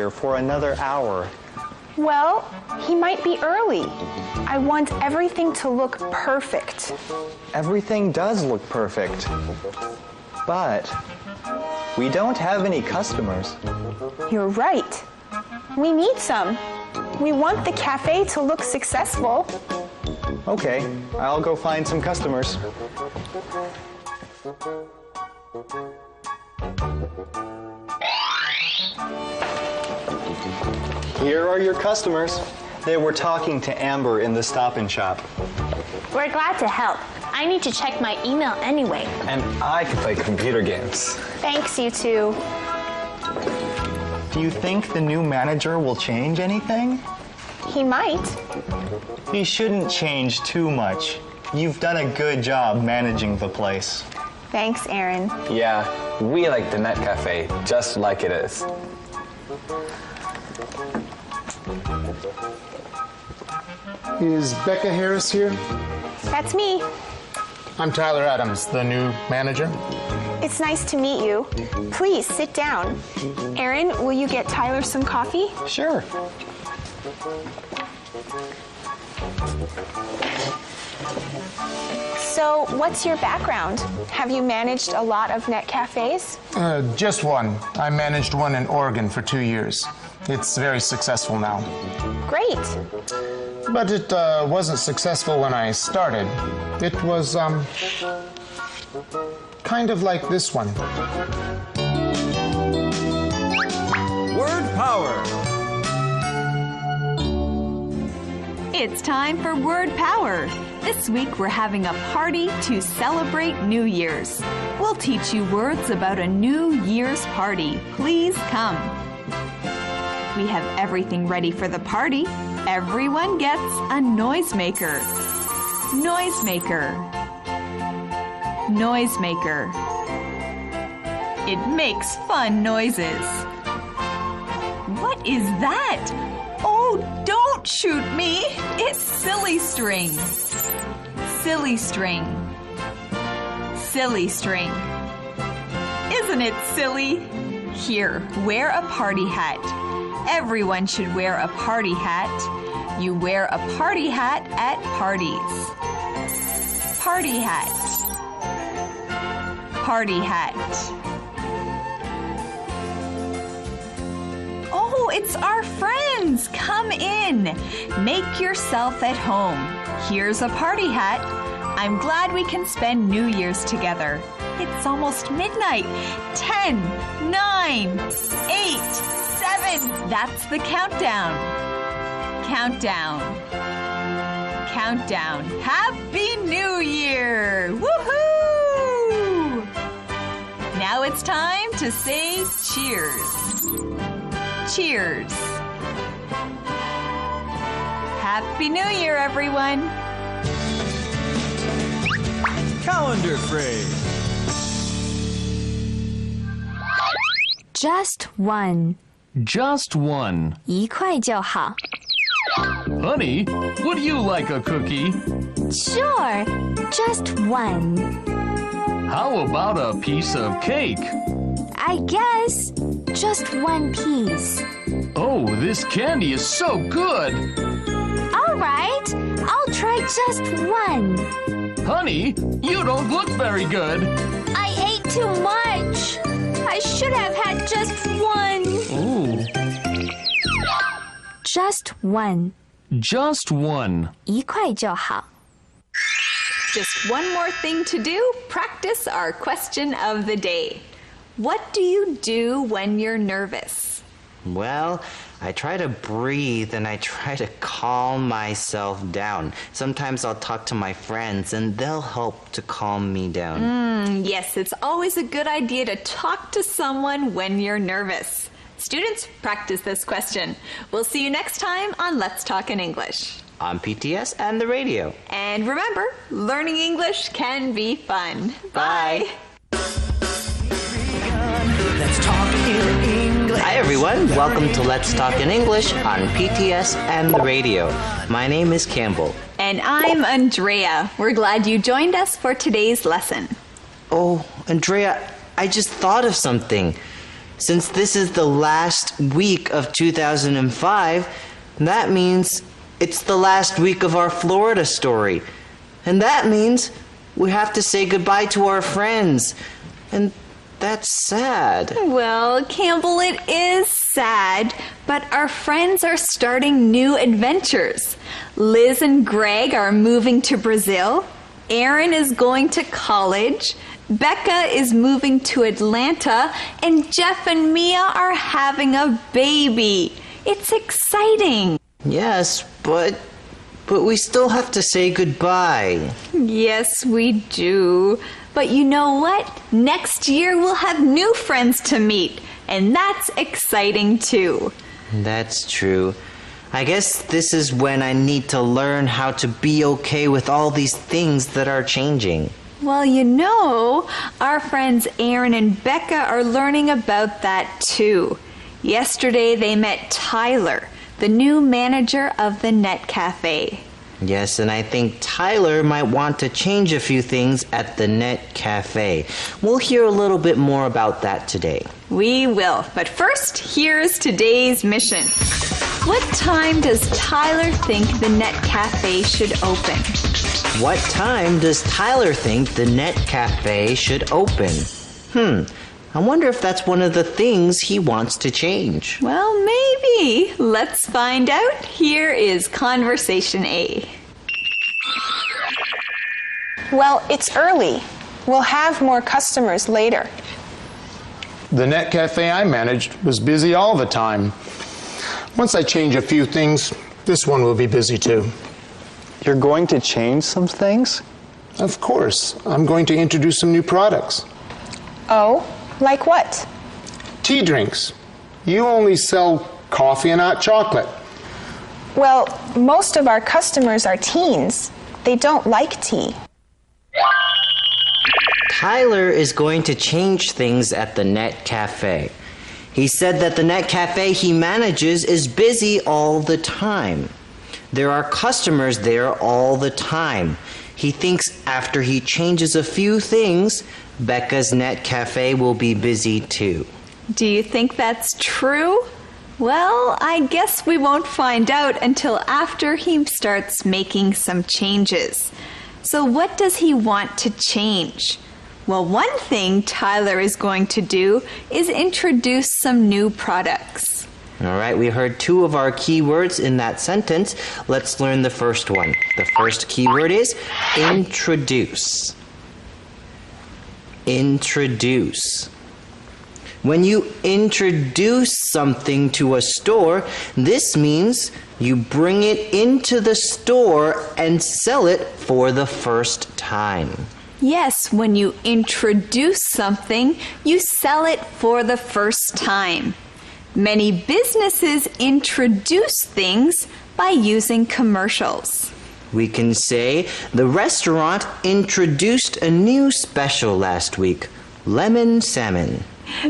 here for another hour. Well, he might be early. I want everything to look perfect. Everything does look perfect. But we don't have any customers. You're right. We need some. We want the cafe to look successful. Okay, I'll go find some customers. Here are your customers. They were talking to Amber in the Stop and Shop. We're glad to help. I need to check my email anyway. And I can play computer games. Thanks, you two. Do you think the new manager will change anything? He might. He shouldn't change too much. You've done a good job managing the place. Thanks, Aaron. Yeah, we like the Net Cafe just like it is. Is Becca Harris here? That's me. I'm Tyler Adams, the new manager. It's nice to meet you. Please sit down. Aaron, will you get Tyler some coffee? Sure. So, what's your background? Have you managed a lot of net cafes? Just one. I managed one in Oregon for 2 years. It's very successful now. Great. But it wasn't successful when I started. It was, kind of like this one. Word Power! It's time for Word Power. This week we're having a party to celebrate New Year's. We'll teach you words about a New Year's party. Please come. We have everything ready for the party. Everyone gets a noisemaker. Noisemaker. Noisemaker. It makes fun noises. What is that? Oh, don't shoot me! It's silly string. Silly string. Silly string. Isn't it silly? Here, wear a party hat. Everyone should wear a party hat. You wear a party hat at parties. Party hat. Party hat. Oh, it's our friends. Come in. Make yourself at home. Here's a party hat. I'm glad we can spend New Year's together. It's almost midnight. 10, 9, 8, 7. That's the countdown. Countdown. Countdown. Happy New Year! Woohoo! Now it's time to say cheers. Cheers. Happy New Year, everyone. Calendar phrase. Just one. Just one. 一块就好. Honey, would you like a cookie? Sure, just one. How about a piece of cake? I guess just one piece. Oh, this candy is so good. All right, I'll try just one. Honey, you don't look very good. I ate too much. I should have had just one. Ooh. Just one. Just one. 一块就好. Just one more thing to do. Practice our question of the day. What do you do when you're nervous? Well, I try to breathe and I try to calm myself down. Sometimes I'll talk to my friends and they'll help to calm me down. Yes, it's always a good idea to talk to someone when you're nervous. Students, practice this question. We'll see you next time on Let's Talk in English. On PTS and the radio. And remember, learning English can be fun. Bye. Let's talk in English. Hi everyone, welcome to Let's Talk in English on PTS and the radio. My name is Campbell. And I'm Andrea. We're glad you joined us for today's lesson. Oh, Andrea, I just thought of something. Since this is the last week of 2005, that means it's the last week of our Florida story. And that means we have to say goodbye to our friends. And that's sad. Well, Campbell, it is sad, but our friends are starting new adventures. Liz and Greg are moving to Brazil. Aaron is going to college. Becca is moving to Atlanta. And Jeff and Mia are having a baby. It's exciting. Yes, but we still have to say goodbye. Yes, we do. But you know what? Next year we'll have new friends to meet, and that's exciting too. That's true. I guess this is when I need to learn how to be okay with all these things that are changing. Well, you know, our friends Aaron and Becca are learning about that too. Yesterday they met Tyler, the new manager of the Net Cafe. Yes, and I think Tyler might want to change a few things at the Net Cafe. We'll hear a little bit more about that today. We will, but first, here's today's mission. What time does Tyler think the Net Cafe should open? What time does Tyler think the Net Cafe should open? I wonder if that's one of the things he wants to change. Well, maybe. Let's find out. Here is Conversation A. Well, it's early. We'll have more customers later. The Net Cafe I managed was busy all the time. Once I change a few things, this one will be busy too. You're going to change some things? Of course. I'm going to introduce some new products. Oh, like what? Tea drinks. You only sell coffee and hot chocolate. Well, most of our customers are teens. They don't like tea. Tyler is going to change things at the Net Cafe. He said that the Net Cafe he manages is busy all the time. There are customers there all the time. He thinks after he changes a few things, Becca's Net Cafe will be busy too. Do you think that's true? Well, I guess we won't find out until after he starts making some changes. So what does he want to change? Well, one thing Tyler is going to do is introduce some new products. All right, we heard two of our key words in that sentence. Let's learn the first one. The first key word is introduce. Introduce. When you introduce something to a store, this means you bring it into the store and sell it for the first time. Yes, when you introduce something, you sell it for the first time. Many businesses introduce things by using commercials. We can say the restaurant introduced a new special last week, lemon salmon.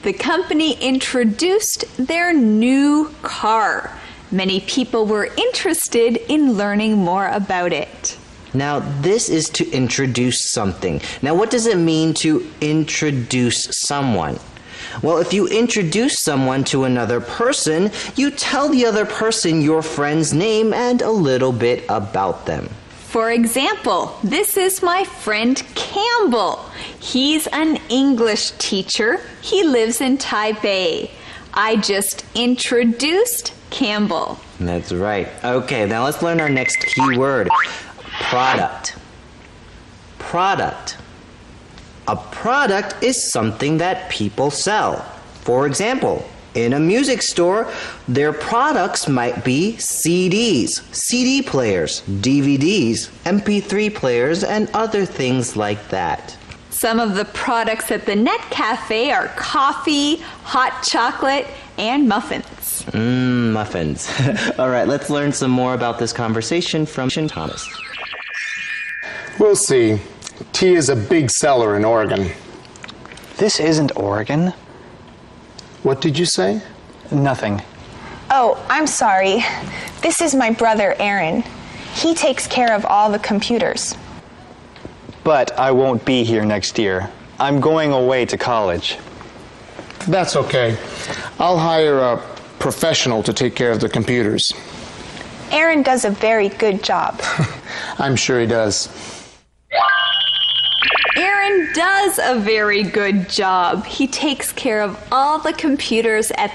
The company introduced their new car. Many people were interested in learning more about it. Now, this is to introduce something. Now, what does it mean to introduce someone? Well, if you introduce someone to another person, you tell the other person your friend's name and a little bit about them. For example, this is my friend Campbell. He's an English teacher. He lives in Taipei. I just introduced Campbell. That's right. Okay, now let's learn our next key word. Product. Product. A product is something that people sell. For example, in a music store, their products might be CDs, CD players, DVDs, MP3 players, and other things like that. Some of the products at the Net Cafe are coffee, hot chocolate, and muffins. Muffins. All right, let's learn some more about this conversation from Thomas. We'll see. Tea is a big seller in Oregon. This isn't Oregon. What did you say? Nothing. Oh, I'm sorry. This is my brother, Aaron. He takes care of all the computers. But I won't be here next year. I'm going away to college. That's okay. I'll hire a professional to take care of the computers. Aaron does a very good job. I'm sure he does. Aaron does a very good job. He takes care of all the computers at the